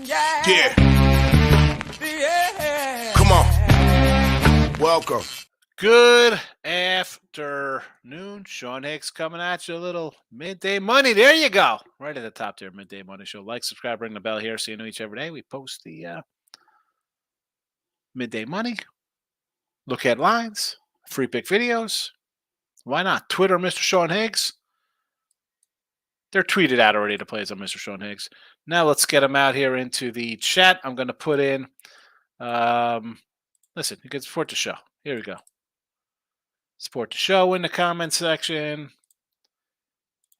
Yeah. Come on. Welcome. Good afternoon. Sean Higgs coming at you. A little midday money. There you go. Right at the top there, Midday Money Show. Like, subscribe, ring the bell here so you know each every day. We post the midday money. Look at lines. Free pick videos. Why not? Twitter, Mr. Sean Higgs. They're tweeted out already, the plays on Mr. Sean Higgs. Now let's get them out here into the chat. I'm going to put in, listen, you can support the show. Here we go. Support the show in the comment section.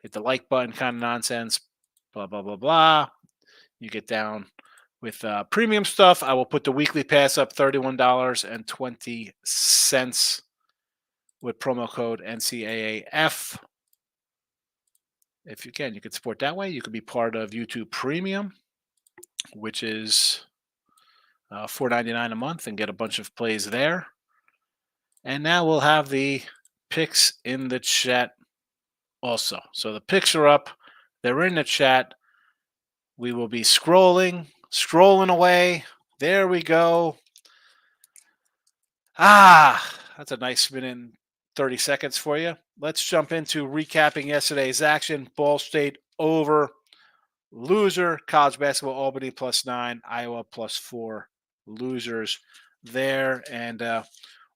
Hit the like button, kind of nonsense. Blah, blah, blah, blah. You get down with premium stuff. I will put the weekly pass up $31.20 with promo code NCAAF. If you can, you can support that way. You can be part of YouTube Premium, which is $4.99 a month, and get a bunch of plays there. And now we'll have the picks in the chat also. So the picks are up. They're in the chat. We will be scrolling away. There we go. That's a nice minute and 30 seconds for you. Let's jump into recapping yesterday's action. Ball State over. Loser. College basketball, Albany +9. Iowa +4. Losers there. And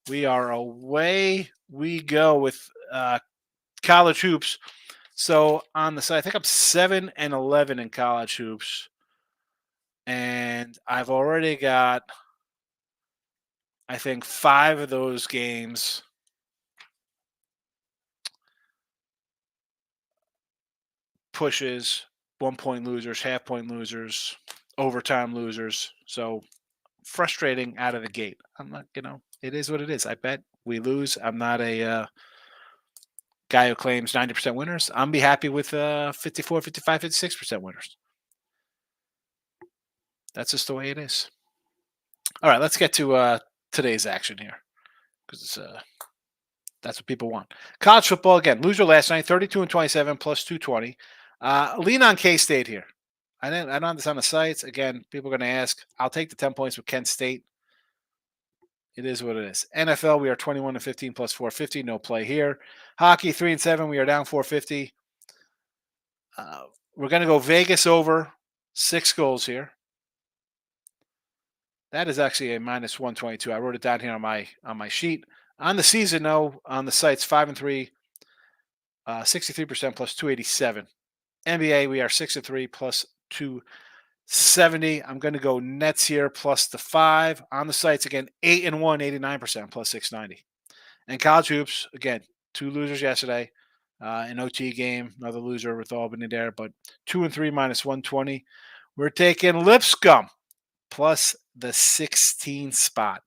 we are away we go with college hoops. So on the side, I think I'm 7-11 in college hoops. And I've already got, I think, 5 of those games pushes, 1-point losers, half-point losers, overtime losers. So frustrating out of the gate. I'm not, it is what it is. I bet we lose. I'm not a guy who claims 90% winners. I'm be happy with 54, 55, 56% winners. That's just the way it is. All right, let's get to today's action here, because that's what people want. College football, again, loser last night, 32-27 +220. Lean on K-State here. I don't have this on the sites. Again, people are going to ask. I'll take the 10 points with Kent State. It is what it is. NFL, we are 21-15 +450. No play here. Hockey, 3-7. We are down 450. We're going to go Vegas over 6 goals here. That is actually a -122. I wrote it down here on my sheet. On the season, though, on the sites, 5-3, 63% +287. NBA, we are 6-3 +270. I'm going to go Nets here +5. On the sites, again, 8-1, 89% +690. And college hoops, again, 2 losers yesterday. An OT game, another loser with Albany there, but 2-3 -120. We're taking Lipscomb plus the 16 spot.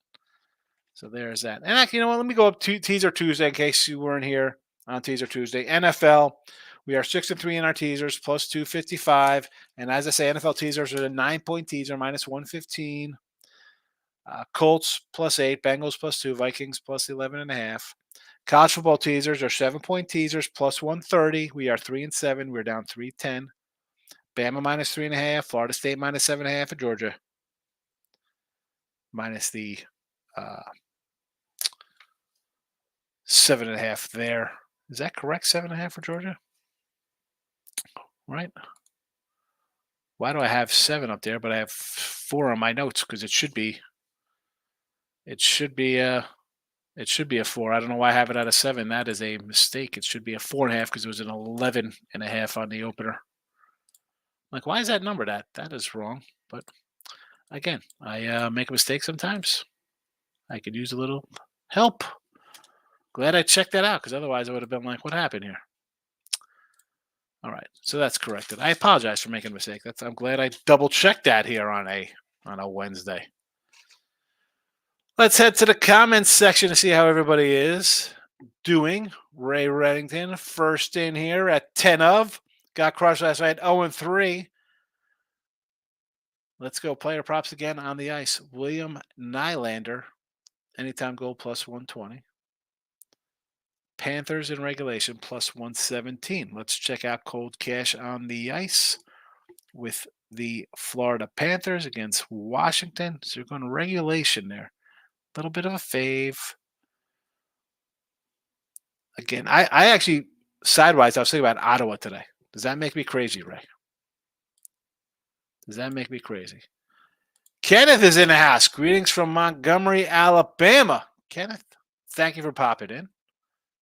So there's that. And actually, let me go up to Teaser Tuesday in case you weren't here on Teaser Tuesday. NFL, we are 6-3 in our teasers, +255. And as I say, NFL teasers are a 9-point teaser, -115. Colts +8, Bengals +2, Vikings +11.5. College football teasers are 7-point teasers, +130. We are 3-7. We're down 310. Bama -3.5. Florida State -7.5 for Georgia. Minus the 7.5 there. Is that correct? 7.5 for Georgia? Right? Why do I have 7 up there, but I have 4 on my notes? Because it should be a 4. I don't know why I have it at a 7. That is a mistake. It should be a 4.5 because it was an 11.5 on the opener. Like, why is that number that? That is wrong. But again, I make a mistake sometimes. I could use a little help. Glad I checked that out, because otherwise I would have been like, what happened here? All right, so that's corrected. I apologize for making a mistake. I'm glad I double-checked that here on a Wednesday. Let's head to the comments section to see how everybody is doing. Ray Reddington, first in here at 10 of. Got crushed last night, 0-3. Let's go player props again on the ice. William Nylander, anytime goal +120. Panthers in regulation +117. Let's check out cold cash on the ice with the Florida Panthers against Washington. So you're going regulation there. A little bit of a fave. Again, I actually, sidewise, I was thinking about Ottawa today. Does that make me crazy, Ray? Does that make me crazy? Kenneth is in the house. Greetings from Montgomery, Alabama. Kenneth, thank you for popping in.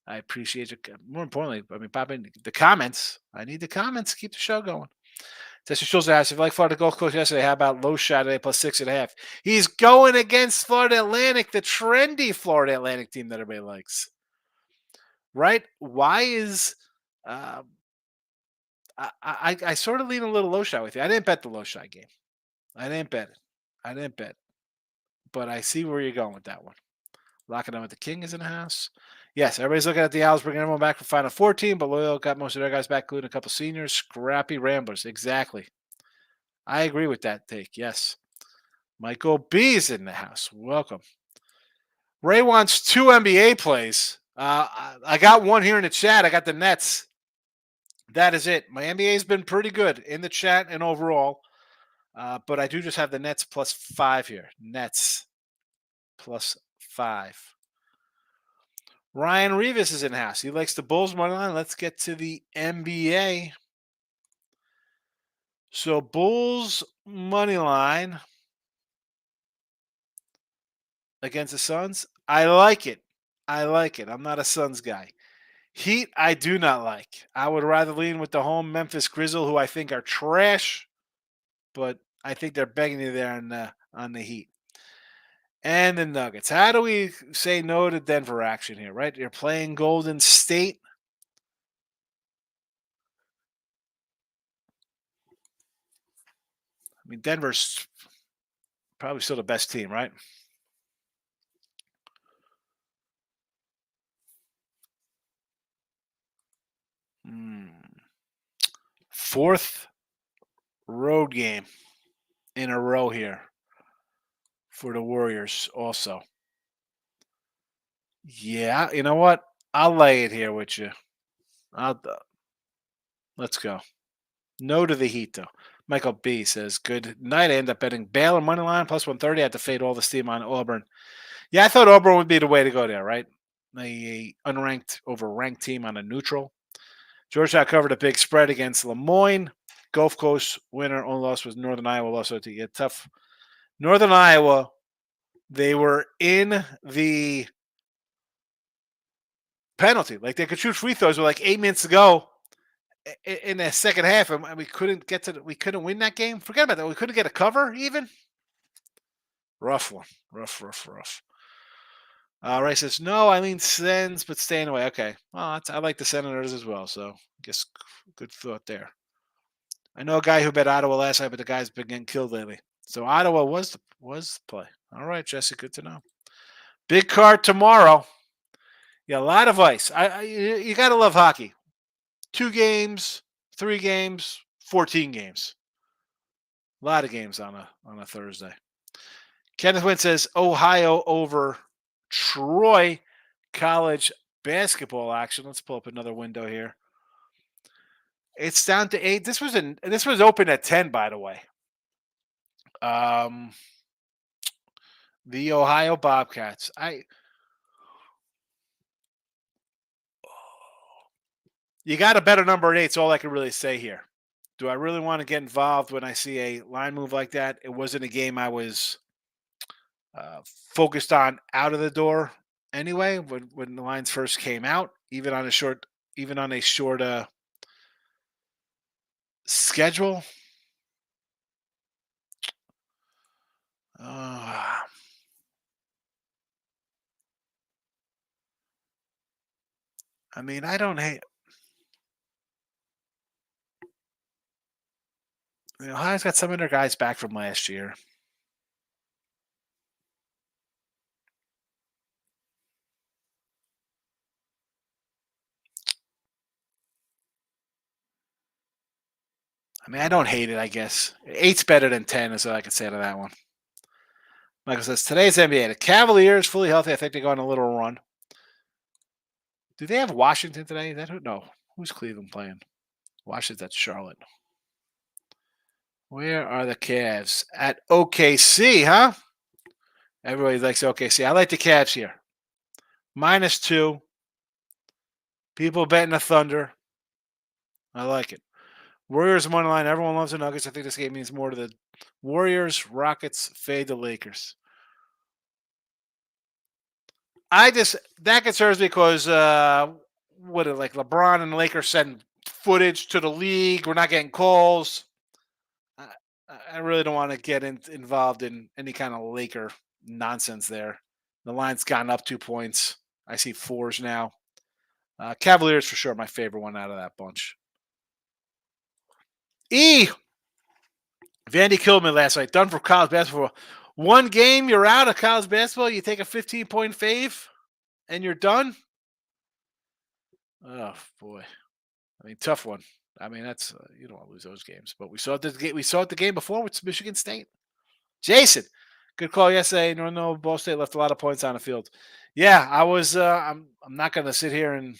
I appreciate it. More importantly, pop in the comments. I need the comments to keep the show going. Tessa Schultz asks, if you like Florida Gulf Coast yesterday, how about low shot today plus 6.5? He's going against Florida Atlantic, the trendy Florida Atlantic team that everybody likes. Right? Why is I sort of lean a little low shot with you. I didn't bet the low shot game. I didn't bet it. But I see where you're going with that one. Locking on with the King is in the house. Yes, everybody's looking at the Owls bringing everyone back for Final 14, but Loyal got most of their guys back, including a couple seniors. Scrappy Ramblers. Exactly. I agree with that take. Yes. Michael B is in the house. Welcome. Ray wants 2 NBA plays. I got one here in the chat. I got the Nets. That is it. My NBA has been pretty good in the chat and overall. But I do just have the Nets plus 5 here. Nets plus 5. Ryan Rivas is in the house. He likes the Bulls money line. Let's get to the NBA. So Bulls money line against the Suns. I like it. I'm not a Suns guy. Heat, I do not like. I would rather lean with the home Memphis Grizzle, who I think are trash, but I think they're begging you there on the Heat. And the Nuggets. How do we say no to Denver action here, right? You're playing Golden State. I mean, Denver's probably still the best team, right? Fourth road game in a row here for the Warriors also. Yeah, you know what? I'll lay it here with you. Let's go. No to the Heat, though. Michael B says, good night. I end up betting Baylor money line plus 130. I had to fade all the steam on Auburn. Yeah, I thought Auburn would be the way to go there, right? A unranked over ranked team on a neutral. Georgetown covered a big spread against Lemoyne. Gulf Coast winner. Only loss was Northern Iowa. Also to get tough. Northern Iowa, they were in the penalty. Like they could shoot free throws with like 8 minutes to go in the second half, and we couldn't get to. We couldn't win that game. Forget about that. We couldn't get a cover even. Rough one. Rough. Ray says no. I lean Sens, but staying away. Okay. Well, I like the Senators as well. So I guess good thought there. I know a guy who bet Ottawa last night, but the guy's been getting killed lately. So Ottawa was the play. All right, Jesse. Good to know. Big card tomorrow. Yeah, a lot of ice. You got to love hockey. 2 games, 3 games, 14 games. A lot of games on a Thursday. Kenneth Wynn says Ohio over Troy college basketball action. Let's pull up another window here. It's down to 8. This was open at 10, by the way. The Ohio Bobcats. You got a better number at 8. That's all I can really say here. Do I really want to get involved when I see a line move like that? It wasn't a game I was focused on out of the door anyway. When the lines first came out, even on a short schedule. I mean, I don't hate. Ohio's got some of their guys back from last year. I mean, I don't hate it, I guess. 8's better than 10 is all I can say to that one. Michael says, today's NBA. The Cavaliers, fully healthy. I think they're going on a little run. Do they have Washington today? No. Who's Cleveland playing? Washington's at Charlotte. Where are the Cavs? At OKC, huh? Everybody likes OKC. I like the Cavs here. -2. People betting the Thunder. I like it. Warriors money line. Everyone loves the Nuggets. I think this game means more to the Warriors. Rockets fade the Lakers. I just that concerns me because what like LeBron and the Lakers send footage to the league. We're not getting calls. I, I really don't want to get involved in any kind of Laker nonsense there. The line's gotten up 2 points. I see fours now. Cavaliers for sure, my favorite one out of that bunch. Vandy killed me last night. Done for college basketball. One game, you're out of college basketball. You take a 15-point fave, and you're done. Oh boy, I mean, tough one. I mean, that's you don't want to lose those games. But we saw it. We saw it the game before with Michigan State. Jason, good call yesterday. No, Ball State left a lot of points on the field. Yeah, I was. I'm not going to sit here and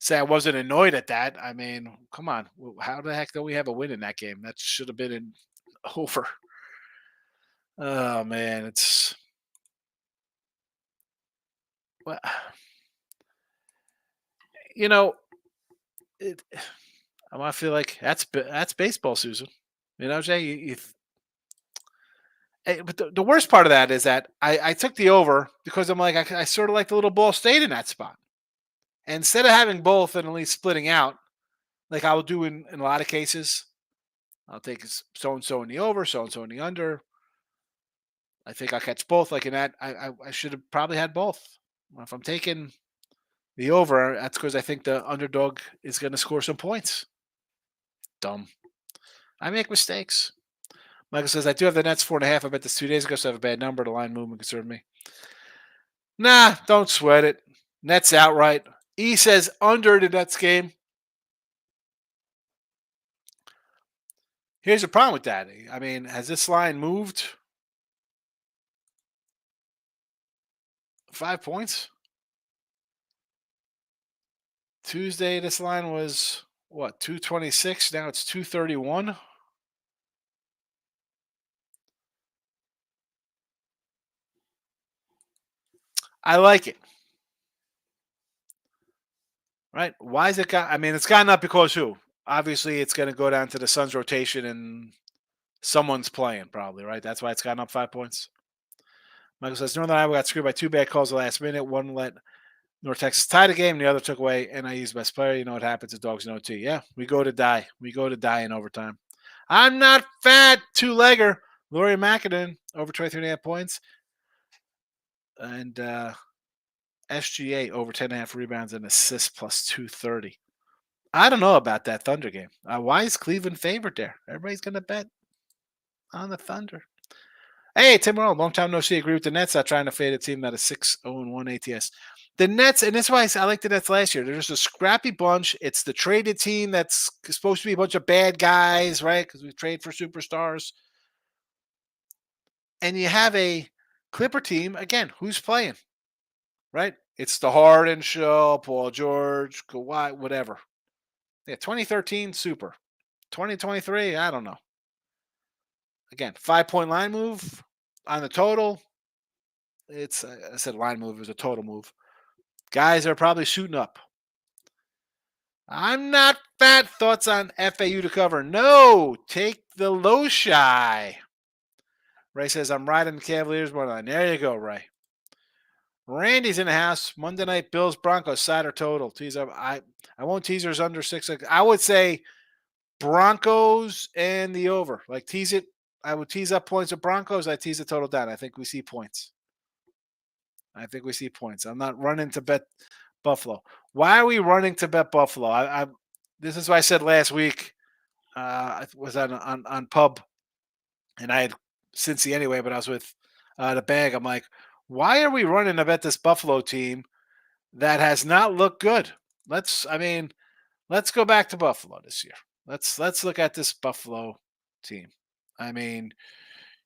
say I wasn't annoyed at that. I mean, come on. How the heck don't we have a win in that game? That should have been over. Oh man, it's well, you know, it, I feel like that's baseball, Susan. You know what I'm saying? But the worst part of that is that I took the over because I'm like I sort of like the little ball stayed in that spot. And instead of having both and at least splitting out, like I will do in a lot of cases, I'll take so and so in the over, so and so in the under. I think I'll catch both. Like in that, I should have probably had both. If I'm taking the over, that's because I think the underdog is going to score some points. Dumb. I make mistakes. Michael says, I do have the Nets 4.5. I bet this 2 days ago, so I have a bad number. The line movement concerned me. Nah, don't sweat it. Nets outright. E says under the Nets game. Here's the problem with that. I mean, has this line moved 5 points? Tuesday, this line was what, 226? Now it's 231. I like it. Right? Why is it got? I mean, it's gotten up because who? Obviously, it's going to go down to the Suns' rotation and someone's playing, probably, right? That's why it's gotten up 5 points. Michael says Northern Iowa got screwed by 2 bad calls the last minute. One let North Texas tie the game, the other took away NIU's best player. You know what happens to dogs in OT. Yeah, we go to die. We go to die in overtime. I'm not fat. Two-legger. Laurie McAdoo over 23.5 points. And SGA over 10.5 rebounds and assists plus 230. I don't know about that Thunder game. Why is Cleveland favored there? Everybody's going to bet on the Thunder. Hey, Tim Roll, long time no see. Agree with the Nets. Not trying to fade a team that is 6-0-1 ATS. The Nets, and that's why I liked the Nets last year. They're just a scrappy bunch. It's the traded team that's supposed to be a bunch of bad guys, right? Because we trade for superstars. And you have a Clipper team, again, who's playing, right? It's the Harden show, Paul George, Kawhi, whatever. Yeah, 2013, super. 2023, I don't know. Again, 5-point line move on the total. It's I said line move is a total move. Guys are probably shooting up. I'm not fat. Thoughts on FAU to cover? No, take the low shy. Ray says I'm riding the Cavaliers more line. There you go, Ray. Randy's in the house. Monday night Bills Broncos side or total. Teaser. I won't teasers under 6. I would say Broncos and the over. Like tease it. I would tease up points with Broncos. I tease the total down. I think we see points. I'm not running to bet Buffalo. Why are we running to bet Buffalo? This is what I said last week. I was on pub, and I had Cincy anyway, but I was with the bag. I'm like, why are we running to bet this Buffalo team that has not looked good? Let's go back to Buffalo this year. Let's look at this Buffalo team. I mean,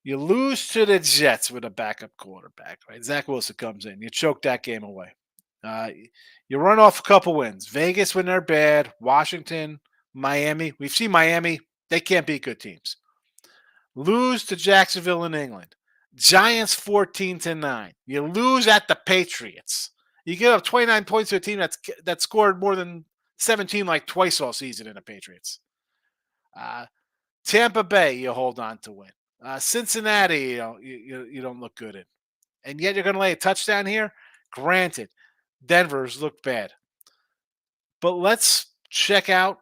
you lose to the Jets with a backup quarterback, right? Zach Wilson comes in. You choke that game away. You run off a couple wins. Vegas when they're bad. Washington, Miami. We've seen Miami. They can't beat good teams. Lose to Jacksonville in England. Giants 14-9. You lose at the Patriots. You give up 29 points to a team that scored more than 17 like twice all season in the Patriots. Uh, Tampa Bay, you hold on to win. Cincinnati, you don't look good in, and yet you're going to lay a touchdown here. Granted, Denver's looked bad, but let's check out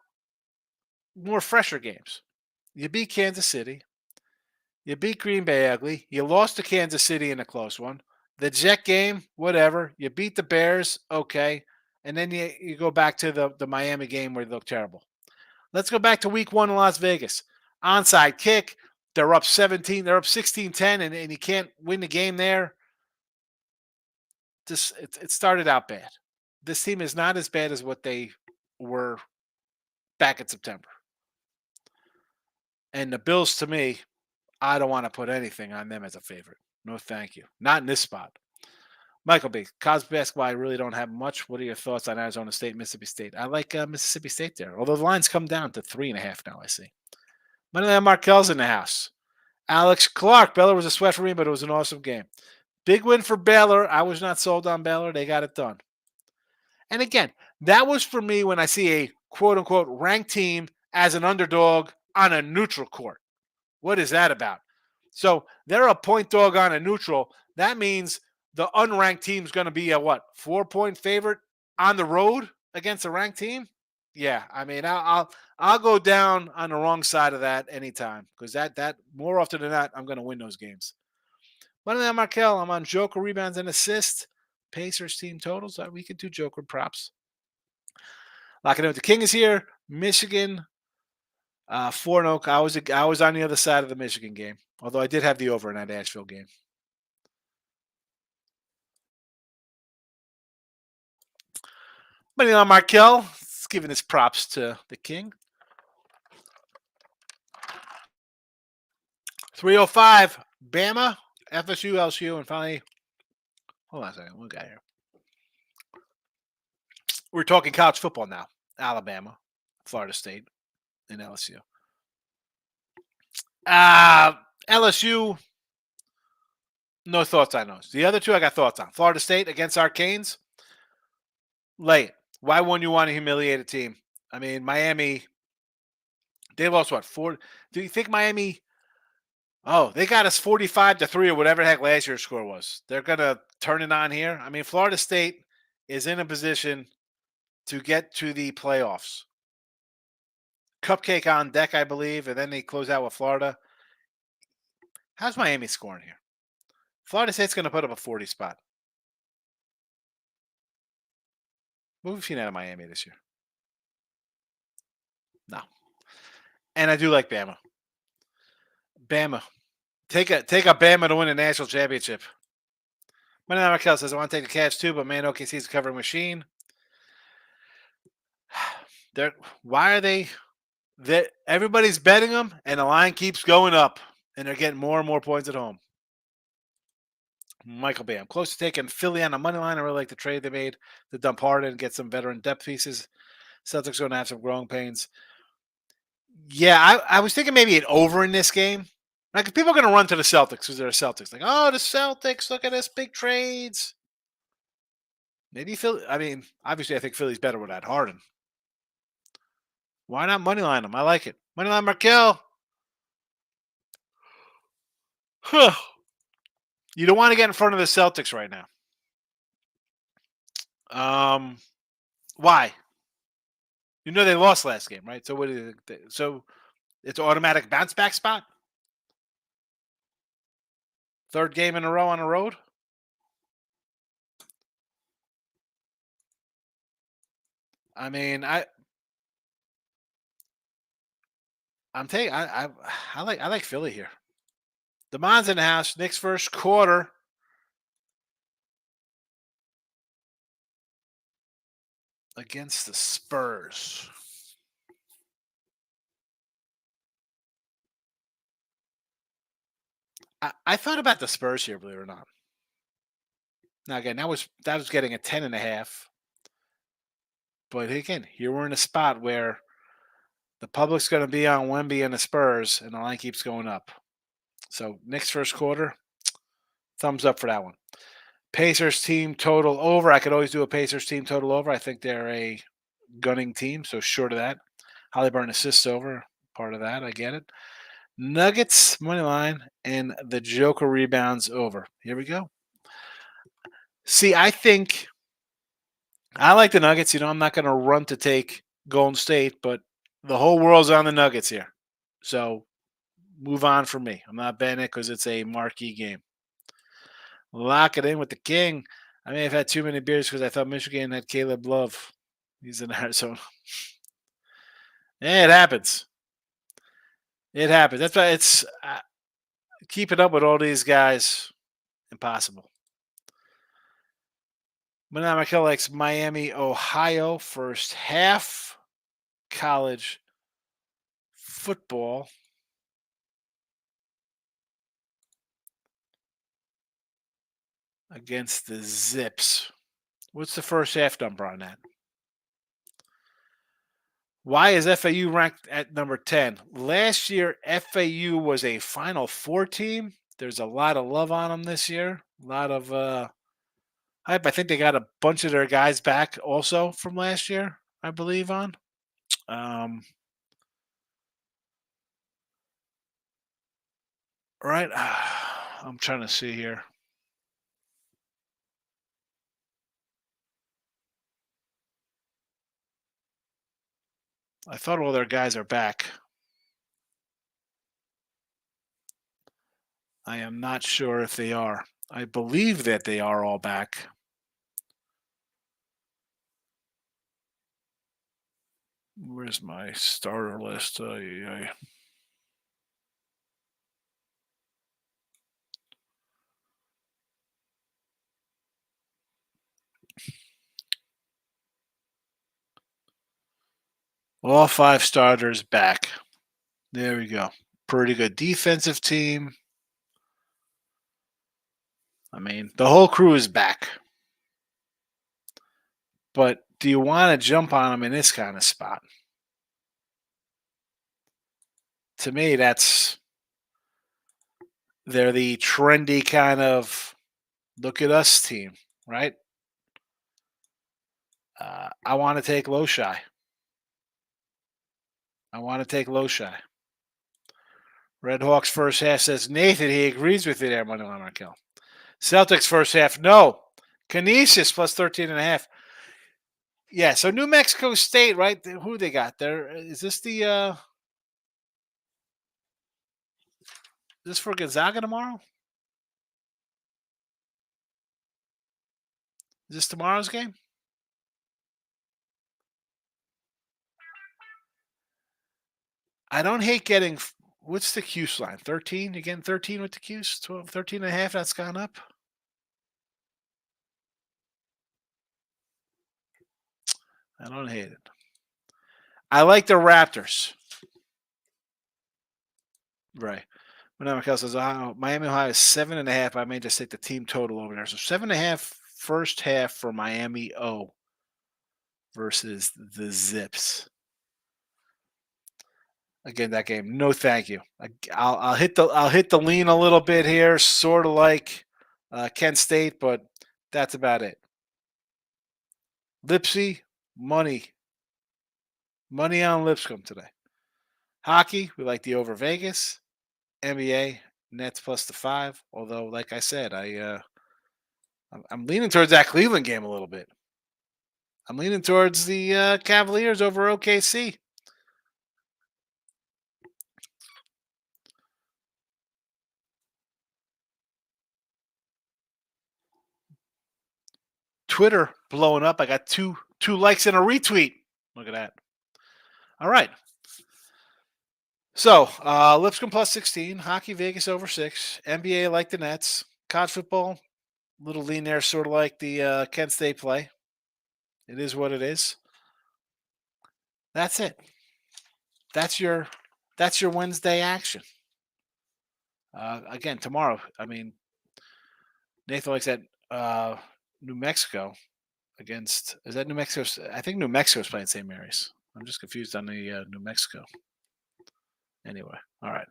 more fresher games. You beat Kansas City. You beat Green Bay ugly. You lost to Kansas City in a close one. The Jet game, whatever. You beat the Bears, okay. And then you go back to the Miami game where they look terrible. Let's go back to week 1 in Las Vegas. Onside kick. They're up 17. They're up 16-10, and you can't win the game there. It started out bad. This team is not as bad as what they were back in September. And the Bills, to me, I don't want to put anything on them as a favorite. No, thank you. Not in this spot. Michael B. College basketball, I really don't have much. What are your thoughts on Arizona State, Mississippi State? I like Mississippi State there, although the line's come down to 3.5 now, I see. Moneyline Markel's in the house. Alex Clark. Baylor was a sweat for me, but it was an awesome game. Big win for Baylor. I was not sold on Baylor. They got it done. And again, that was for me when I see a quote-unquote ranked team as an underdog on a neutral court. What is that about? So they're a point dog on a neutral. That means the unranked team is going to be a 4-point favorite on the road against a ranked team. Yeah, I mean, I'll go down on the wrong side of that anytime because that more often than not, I'm going to win those games. Money on Markel, I'm on Joker rebounds and assists. Pacers team totals. We could do Joker props. Locking in with the King is here. Michigan 4-0. I was on the other side of the Michigan game, although I did have the over in that Asheville game. Money on Markel. It's giving his props to the King. 305. Bama, FSU, LSU, and finally, hold on a second. What we got here? We're talking college football now. Alabama, Florida State, and LSU. LSU, no thoughts on those. The other two I got thoughts on. Florida State against Arcanes, lay it. Why wouldn't you want to humiliate a team? I mean, Miami, they lost what, 4? Do you think Miami, they got us 45-3 or whatever the heck last year's score was. They're going to turn it on here. I mean, Florida State is in a position to get to the playoffs. Cupcake on deck, I believe, and then they close out with Florida. How's Miami scoring here? Florida State's going to put up a 40 spot. What have we seen out of Miami this year? No. And I do like Bama. Bama. Take a Bama to win a national championship. Money on Markel says, I want to take the Cavs too, but man, OKC's a covering machine. Why are they? Everybody's betting them, and the line keeps going up, and they're getting more and more points at home. Michael B. I'm close to taking Philly on the money line. I really like the trade they made to dump Harden and get some veteran depth pieces. Celtics going to have some growing pains. Yeah, I was thinking maybe an over in this game. Like people are going to run to the Celtics because they're Celtics. Like, oh, the Celtics, look at this, big trades. Maybe Philly. I mean, obviously, I think Philly's better without Harden. Why not moneyline them? I like it. Moneyline Markel. Huh. You don't want to get in front of the Celtics right now. Why? You know they lost last game, right? So what do you think? So it's automatic bounce back spot? Third game in a row on the road? I mean, I'm taking I like Philly here. DeMond's in the house. Knicks first quarter. Against the Spurs. I thought about the Spurs here, believe it or not. Now again, that was getting a 10.5. But again, here we're in a spot where the public's going to be on Wemby and the Spurs, and the line keeps going up. So Knicks first quarter, thumbs up for that one. Pacers team total over. I could always do a Pacers team total over. I think they're a gunning team, so short of that. Halliburton assists over, part of that. I get it. Nuggets money line and the Joker rebounds over. Here we go. See, I think I like the Nuggets. I'm not going to run to take Golden State, but the whole world's on the Nuggets here. So move on for me. I'm not betting it because it's a marquee game. Lock it in with the King. I may have had too many beers because I thought Michigan had Caleb Love. He's in Arizona. Yeah, it happens. It happens. That's why it's keeping up with all these guys impossible. Manamakel likes Miami, Ohio, first half college football. Against the Zips. What's the first half number on that? Why is FAU ranked at number 10? Last year, FAU was a Final Four team. There's a lot of love on them this year. A lot of hype. I think they got a bunch of their guys back also from last year, I believe, on. Right. I'm trying to see here. I thought all their guys are back. I am not sure if they are. I believe that they are all back. Where's my starter list? All 5 starters back. There we go. Pretty good defensive team. I mean, the whole crew is back. But do you want to jump on them in this kind of spot? To me, they're the trendy kind of look at us team, right? I want to take Loshai. Red Hawks first half says Nathan. He agrees with you there, Money Line Markel. Celtics first half, no. Canisius plus 13.5. Yeah, so New Mexico State, right? Who they got there? Is this the is this for Gonzaga tomorrow? Is this tomorrow's game? I don't hate getting what's the Cuse line? 13? You getting 13 with the Cuse? 12, 13 and a half, that's gone up. I don't hate it. I like the Raptors. Right. When Michael says Miami, Ohio is 7.5. I may just take the team total over there. So 7.5 first half for Miami versus the Zips. Again, that game, no, thank you. I'll hit the lean a little bit here, sort of like Kent State, but that's about it. Lipsy, money on Lipscomb today. Hockey, we like the over Vegas. NBA, Nets plus the 5. Although, like I said, I'm leaning towards that Cleveland game a little bit. I'm leaning towards the Cavaliers over OKC. Twitter blowing up. I got two likes and a retweet. Look at that. All right. So Lipscomb plus 16. Hockey Vegas over 6. NBA like the Nets. College football, little lean there, sort of like the Kent State play. It is what it is. That's it. That's your Wednesday action. Again, tomorrow. I mean, Nathan likes that New Mexico against. Is that New Mexico? I think New Mexico is playing St. Mary's. I'm just confused on the New Mexico. Anyway, all right.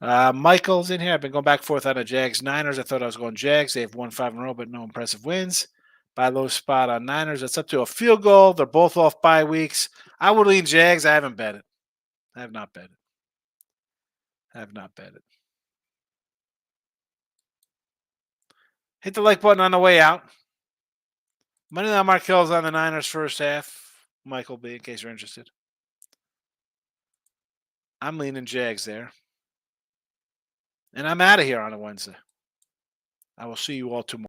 Michael's in here. I've been going back and forth on the Jags Niners. I thought I was going Jags. They've won 5 in a row, but no impressive wins. Buy low spot on Niners. That's up to a field goal. They're both off bye weeks. I would lean Jags. I haven't bet it. I have not bet it. I have not bet it. Hit the like button on the way out. Moneyline Markel's on the Niners first half. Michael B, in case you're interested. I'm leaning Jags there. And I'm out of here on a Wednesday. I will see you all tomorrow.